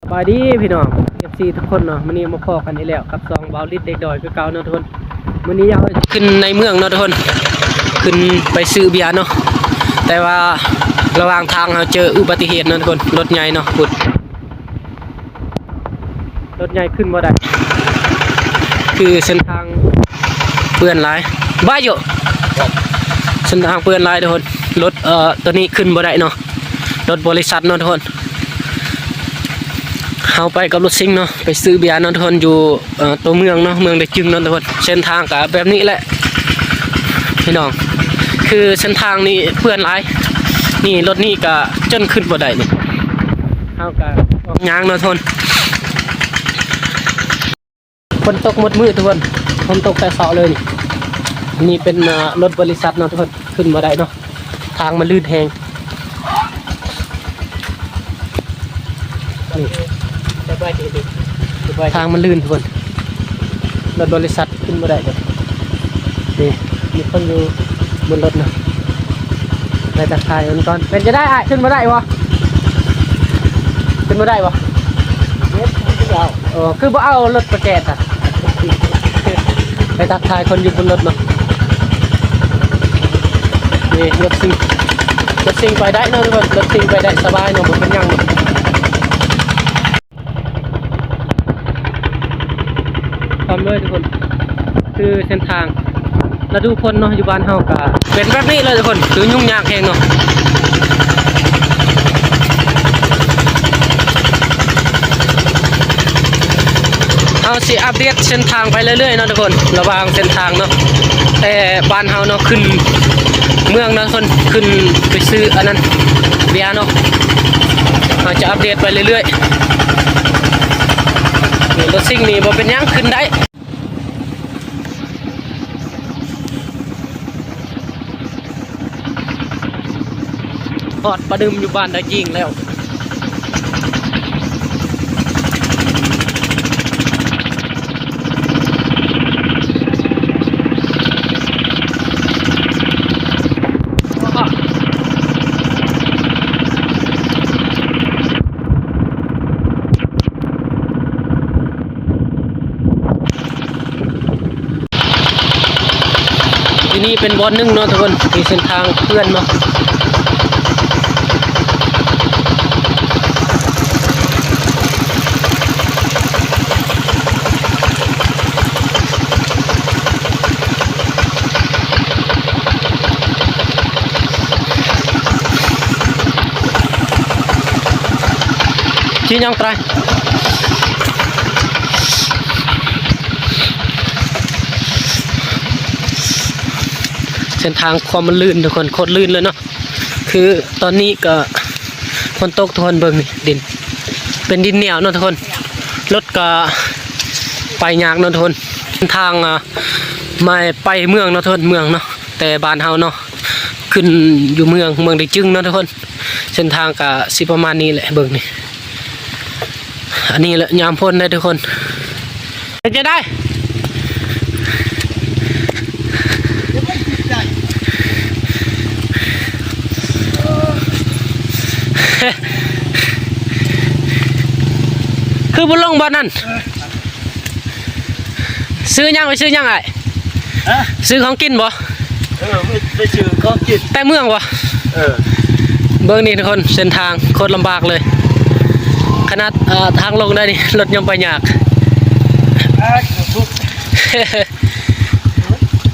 สวัสดีพี่น้อง FC ทุกคนเนาะมื้อนี้มาพอกันอีกแล้วกับซองบาวลิดเด็กดอยคือเก่าเนาะทุกคนมื้อนี้เอาขึ้นในเมืองเนาะทุกคนขึ้นไปซื้อเบียร์เนาะแต่ว่าระหว่างทางเราเจออุบัติเหตุเนาะทุกคนรถใหญ่เนาะพุดรถใหญ่ขึ้นบ่ได้คือเส้นทางเปื้อนหลายบ้าอยู่เส้นทางเปื้อนหลายทุกคนรถตัวนี้ขึ้นบ่ได้เนาะรถบริษัทเนาะทุกคนเอาไปกับรถซิ่งเนาะไปซื้อเบียร์เนาะทุกคนอยู่ตัวเมืองเนาะเมืองเดจึงเนาะทุกคนเส้นทางกับแบบนี้แหละพี่น้องคือเส้นทางนี้เพื่อนหลายนี่รถนี่ก็จนขึ้นบ่ได้นี่เอากับยางเนาะทุกคนฝนตกหมดมือทุกคนฝนตกแต่เสาเลยนี่เป็นรถบริษัทเนาะทุกคนขึ้นบ่ได้เนาะทางมันลื่นแหงทางมันลื่นทุกคนรถบริษัทขึ้นมาได้เลยนี่มีคนอยู่บนรถนะในตะไคร้มันก่อนเป็นจะได้อ่ะขึ้นมาได้วะขึ้นมาได้วะคือบ่เอารถประแกอ่ะไปตะไคร้คนอยู่บนรถเนาะนี่รถซิงไปได้เนาะทุกคนรถซิงไปได้สบายเนาะมันเป็นยังพร้อมเลยทุกคนคือเส้นทางเราดูคนเนาะอยู่บ้านเฮากะเป็นแบบนี้เลยทุกคนคือยุ่งยากแหงเนาะเอาสิอัปเดตเส้นทางไปเรื่อยๆเนาะทุกคนระหว่างเส้นทางเนาะแต่บ้านเฮาเนาะขึ้นเมืองเนาะทุกคนขึ้นไปซื้ออันนั้นเบียร์เนาะเราจะอัปเดตไปเรื่อยๆรถซิ่งนี่บ่เป็นยังขึ้นได้ทอดปลาดึมอยู่บ้านได้ยิงแล้วที่นี่เป็นบอลนึงเนาะทุกคนมีเส้นทางเพื่อนเนาะชี้ยังไงเส้นทางความมันลื่นทุกคนโคตรลื่นเลยเนาะคือตอนนี้ก็ฝนตกทุกคนเบิ่งนี่ดินเป็นดินเหนียวเนาะทุกคนรถก็ไปยากเนาะทุกคนทางมาไปเมืองเนาะทุกคนเมืองเนาะแต่บ้านเฮาเนาะขึ้นอยู่เมืองได้จึงเนาะทุกคนเส้นทางก็สิประมาณนี้แหละเบิ่งนี่อันนี้แหละยามพ้นได้ทุกคนจะได้คือบุญลงบ้านนั่นซื้อยังไปซื้อยังไงซื้อของกินบ่ไปซื้อของกินแต่เมืองบ่เบื้องนี้ทุกคนเส้นทางโคตรลำบากเลยขนาดทางลงได้นี่รถยังไปยาก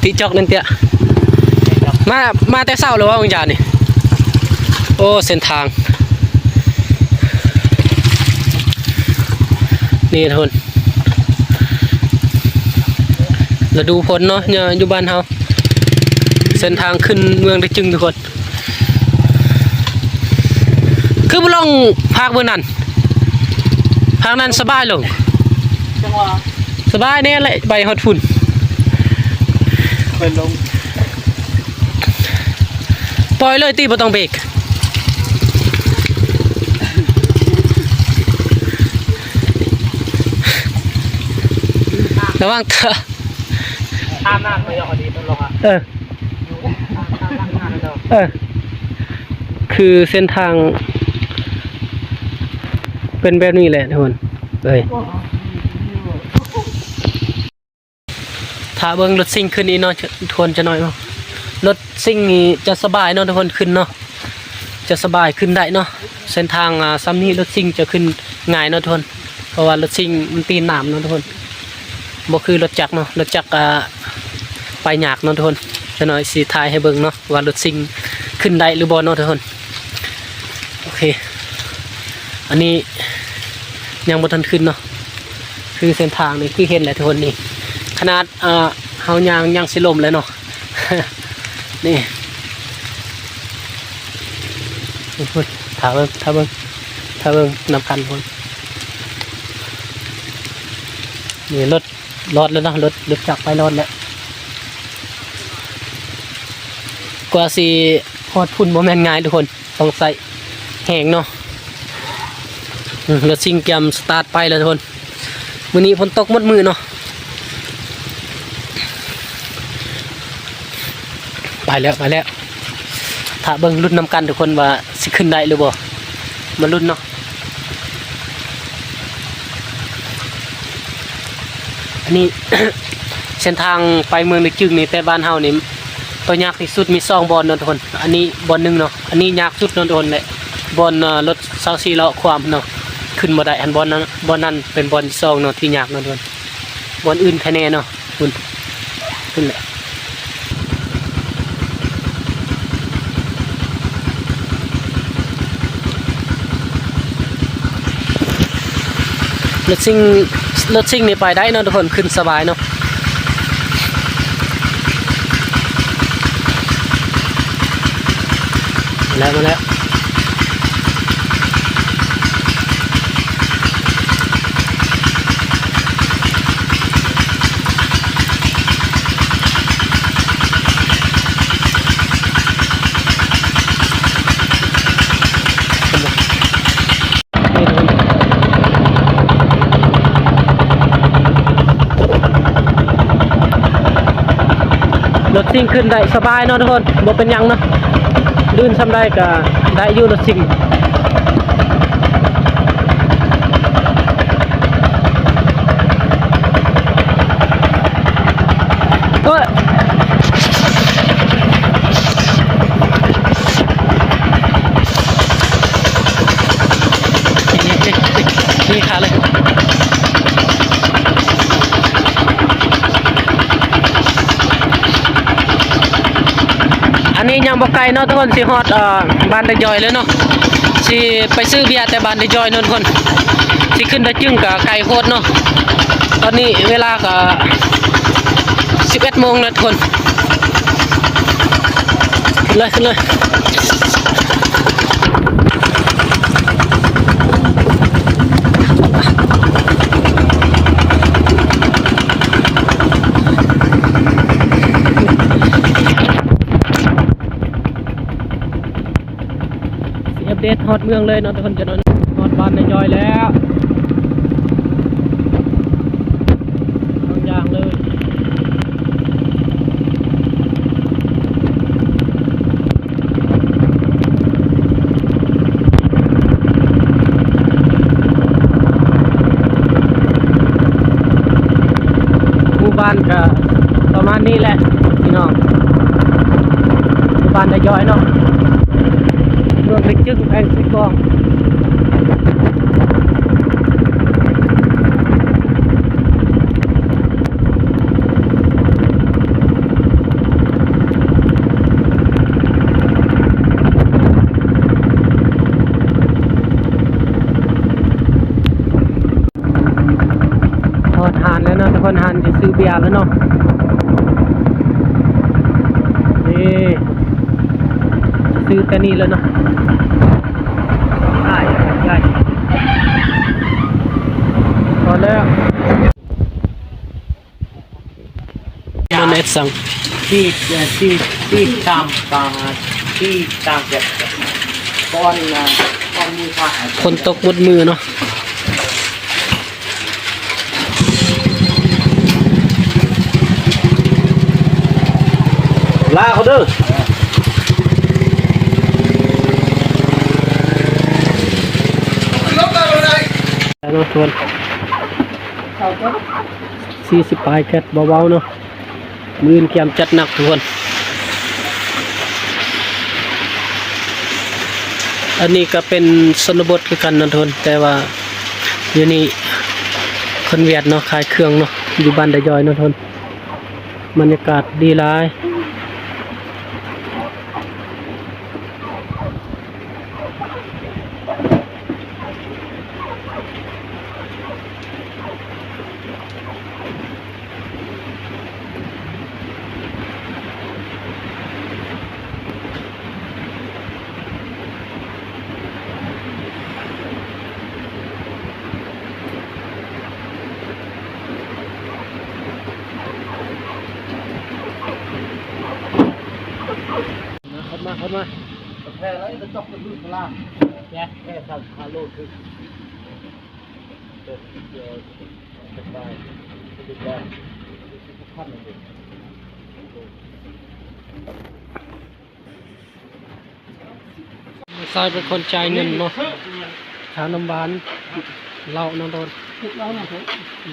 ตีจอกนั่นเตี้ยมาแต่เช้าหรือว่าองค์จานี่โอ้เส้นทางนี่ทุกคนเราดูผลเนาะอยู่บ้านเฮาเส้นทางขึ้นเมืองได้จึงทุกคนคือบ่ลงภาคเบื้องนั้นภาคนั้นสบายลงสบายเนี่ยแหละไปฮอดฝุ่นไปลงปล่อยเลยตีบ่ต้องเบรกระวังเถอะข้ามหน้าไปเอาดีมันลงคือเส้นทาง เป็นแบบนี้แหละทุกคนเอ้ยถ้าเบิ่งรถซิ่งขึ้นอีกเนาะทวนจะหน่อยเนาะรถซิ่งนี่จะสบายเนาะทุกคนขึ้นเนาะจะสบายขึ้นได้เนาะเส้นทางซ้ำนี้รถซิ่งจะขึ้นง่ายเนาะทุกคนเพราะว่ารถซิ่งมันตีนหนามเนาะทุกคนบ่คือรถจักรเนาะรถจักรไปยากเนาะทุกคนจะหน่อยสิถ่ายให้เบิ่งเนาะว่ารถซิ่งขึ้นได้หรือบ่เนาะทุกคนโอเคอันนี้ยังบ่ทันขึ้นเนาะคือเส้นทางนี่คือเห็นแหละทุกคนนี่ขนาดเฮายางยังสิล่มเลยเนาะ นี่พุ่นถ้าเบิ่งนำกันพุ่นนี่รถรอดแล้วเนาะรถจักรไปรอดแล้วกว่าสิฮอดพุ่นบ่แม่นง่ายทุกคนต้องใส่แหงเนาะรถซิ่งเกมสตาร์ทไปแล้วทุกคนมื้อนี้ฝนตกหมดมือเนาะไปแล้วถ้าเบิ่งรุ่นนำกันทุกคนว่าสิขึ้นได้หรือบ่มารุ่นเนาะอันนี้ เส้นทางไปเมืองในจึงนี่แต่บ้านเฮานี่ตัวยากที่สุดมี2บอนเนาะทุกคนอันนี้บอนหนึงเนาะอันนี้ยากสุดเนาะทุกคนแหละบอนรถ24ล้อความเนาะขึ้นบ่ได้อันบอนนั้นเป็นบอนที่2เนาะที่ยากเนาะทุกคนบอนอื่นแค่แน่เนาะคุณขึ้นแหละรถซิ่งนี่ไปได้เนาะทุกคนขึ้นสบายเนาะมาแล้วรถซิ่งขึ้นได้สบายเนาะทุกคนบ่เป็นหยังเนาะลื่นซ้ำได้ก็ได้อยู่รถซิ่งก็นี่ขาเลยอันนี้ยังบ่ไกลเนาะทุกคนสิฮอดบ้านตะยอยเลยเนาะสิไปซื้อเบียร์แต่บ้านตะยอยเนาะทุกคนสิขึ้นตะจึงกับไกลโคตรเนาะตอนนี้เวลาก็11 โมงนะทุกคนขึ้นเลยอัปเดตฮอดเมืองเลยเนาะทุกคนจะนอนฮอดบ้านในจอยแล้วทุกอย่างเลยหมู่บ้านก็ประมาณนี้แหละพี่น้องหมู่บ้านในจอยเนาะรวมถึงจึงแพงสิกองพอทานแล้วเนาะทุกคนทานจะซื้อเบียร์แล้วเนาะนี่ซื้อแต่นี่แล้วเนาะได้พอแล้วมันเอ็ดสั่งที่ตามแบบก้อนมือผ้า คนตกหมดมือเนาะลาเขาเด้อลบได้บ่ได้ เนาะทุกคน40ปลายแก๊สเบาๆเนาะมือเกียมจัดหนักทุกคนอันนี้ก็เป็นชนบทคือกันนะทุกคนแต่ว่าอยู่นี่คนเวียดเนาะขายเครื่องเนาะอยู่บ้านดะยอยเนาะทุกคนบรรยากาศดีหลายเข้ามา แค่แล้วจะจบกันดูข้างล่างแค่สั่งคาโลคือเดี๋ยวจะไปดูแลทุกขั้นเลย ซอยเป็นคนจ่ายเงินเนาะขาวน้ำหวานเหล้าเนาะโดน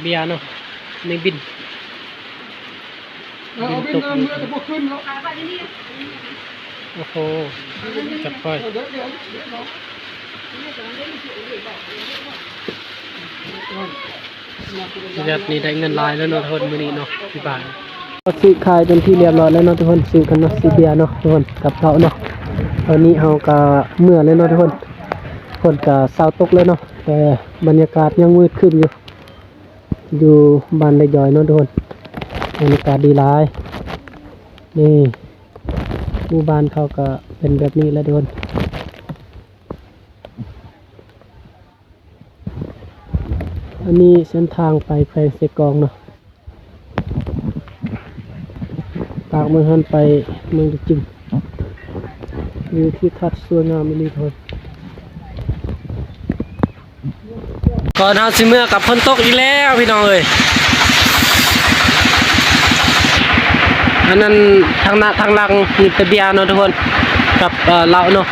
เบียร์เนาะในบินตกโอ้โหจับไปแบบนี้ได้เงินลายแล้วเนาะทุกคนมื้อนี้เนาะที่บ้านก็ซื้อขายเป็นที่เรียบร้อยแล้วเนาะทุกคนซื้อกันเนาะซื้อเบียร์เนาะทุกคนกับเหล้าเนาะตอนนี้เฮาก็เมื่อเลยเนาะทุกคนคนก็เศร้าตกเลยเนาะแต่บรรยากาศยังมืดขึ้นอยู่บ้านดะยอยเนาะทุกคนบรรยากาศดีหลายนี่หมู่บ้านเขาก็เป็นแบบนี้แหละทุกคนอันนี้เส้นทางไปแขวงเสกองเนาะปากเมืองหันไปเมืองจิมวิวที่ทัดสวยงามมิลิทนก่อนเฮาสิเมื่อกับฝนตกอีกแล้วพี่น้องเอ้ยอันนั้นทางหน้าทางหลังมีตะเบียเนาะทุกคนกับเหล้าเนาะ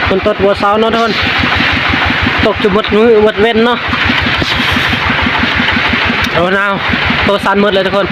ฝนตกบัวเสาเนาะทุกคนตกจุบดมือวัดเว้นเนาะโอ้นาวโตสันหมดเลยทุกคน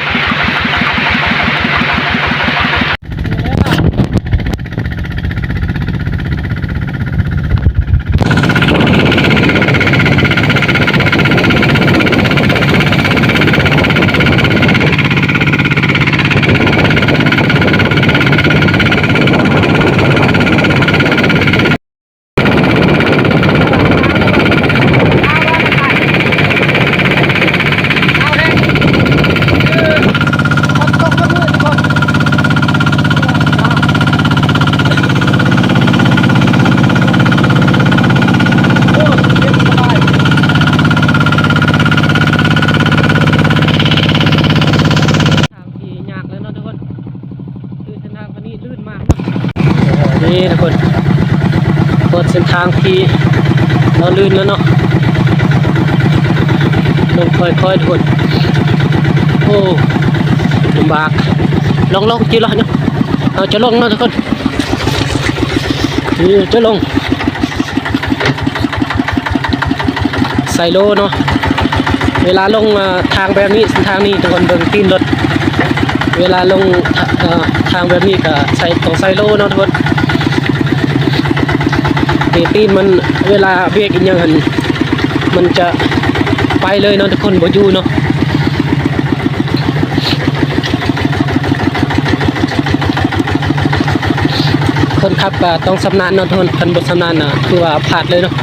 นี่ทุกคนเปิดเส้นทางที่เราลื่นแล้วเนาะลงค่อยๆทุกคนโอ้ลำบากลงจีรอเนาะเราจะลงเนาะทุกคนนี่จะลงใส่โลเนาะเวลาลงทางแบบนี้เส้นทางนี้ทุกคนเบิ่งตีนรถเวลาลงทางแบบนี้ก็ต้องใส่โลเนาะทุกคนตีนมันเวลาเบรกอีกอย่างหันมันจะไปเลยเนาะทุกคนบ่อยู่เนาะคนขับก็ต้องชำนาญเนาะทุกคนคันบ่ชำนาญน่ะคือว่าพลาดเลยเนาะ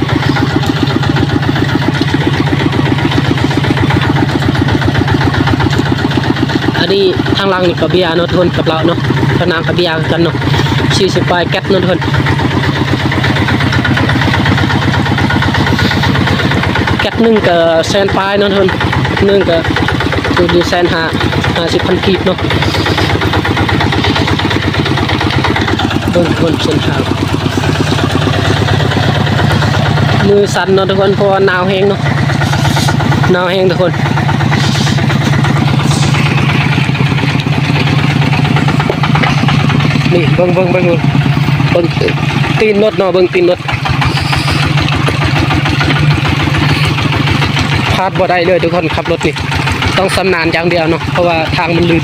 อันนี้ทางหลังนี่ก็เบียร์เนาะทุกคนกับเราเนาะทางน้ำกับเบียร์กันเนาะ40ปลายแก๊สเนาะทุกคนแก๊สนึงก็แสนปลายเนาะทุกคนนึงก็อยู่แสน50,000กีบเนาะเบิ่งคนเส้นทางมือสั่นเนาะทุกคนเพราะว่าหนาวแห้งเนาะหนาวแห้งทุกคน นี่เบิ่งตีนรถเนาะเบิ่งตีนรถพลาดบ่ได้เลยทุกคนขับรถนี่ต้องชำนาญอย่างเดียวเนาะเพราะว่าทางมันลื่น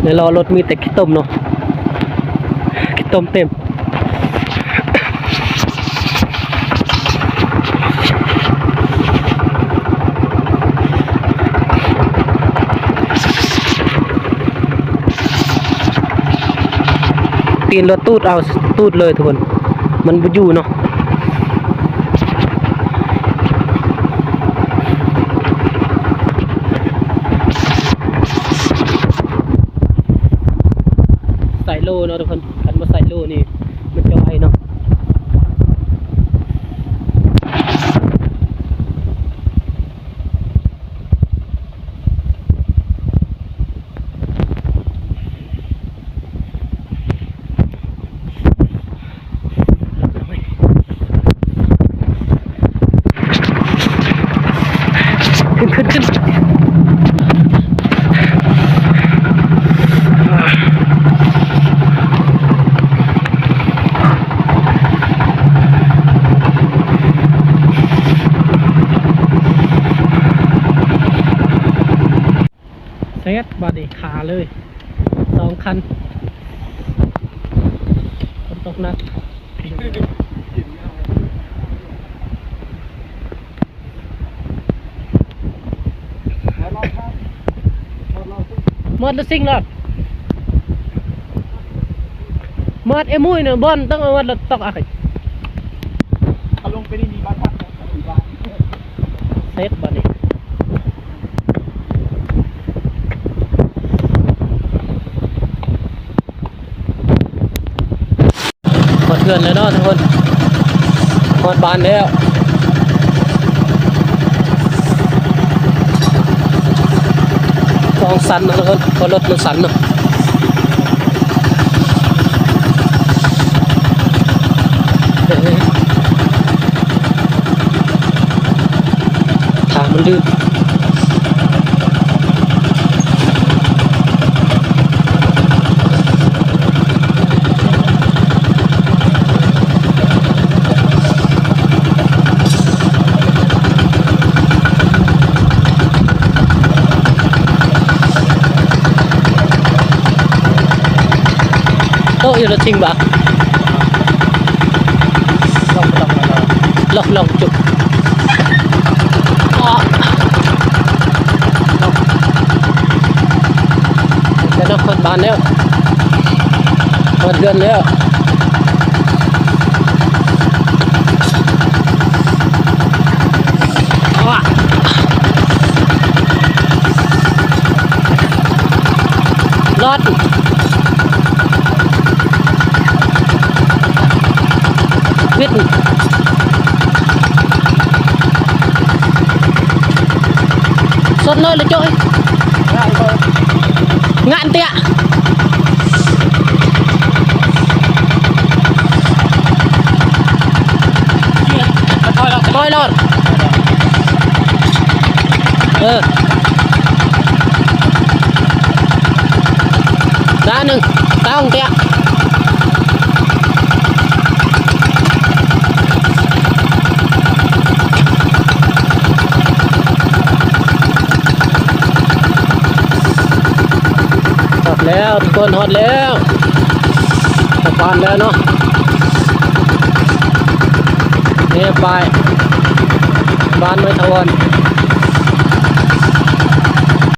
ในรอรถมีแต่ขี้ต้มเนาะขี้ต้มเต็มตีนรถตูดเอาตูดเลยทุกคนมันบ่อยู่เนาะใส่โล่เนาะทุกคนคันมาใส่โล่นี่มันจะไวเนาะขึ้นเซตบอดี้ขาเลย2 คันฝนตกหนักมอดซิงหรอมอดเอมุยเนาะบอลต้องเอาวัดตอกอะไร ลงไปนี่มีบ้านพักเซตบอดี้หมดเงินแล้วเนาะทุกคนหมดบานแล้วกองสันนะทุกคนพอรถมันสันเนาะทางมันลื่นโต๊ะอยู่แล้วจริงปะลองจุดแล้วน้ำคนบานแล้วหมดเดือนแล้วรอดวิทย์สดเลยเลยจ้อยงานเตี้ยคอยรอดด้านหนึ่งต้องเตี้ยแล้วทุกคนฮอดแล้วสะพานแล้วเนาะนี่ไปบ้านไม้ทวน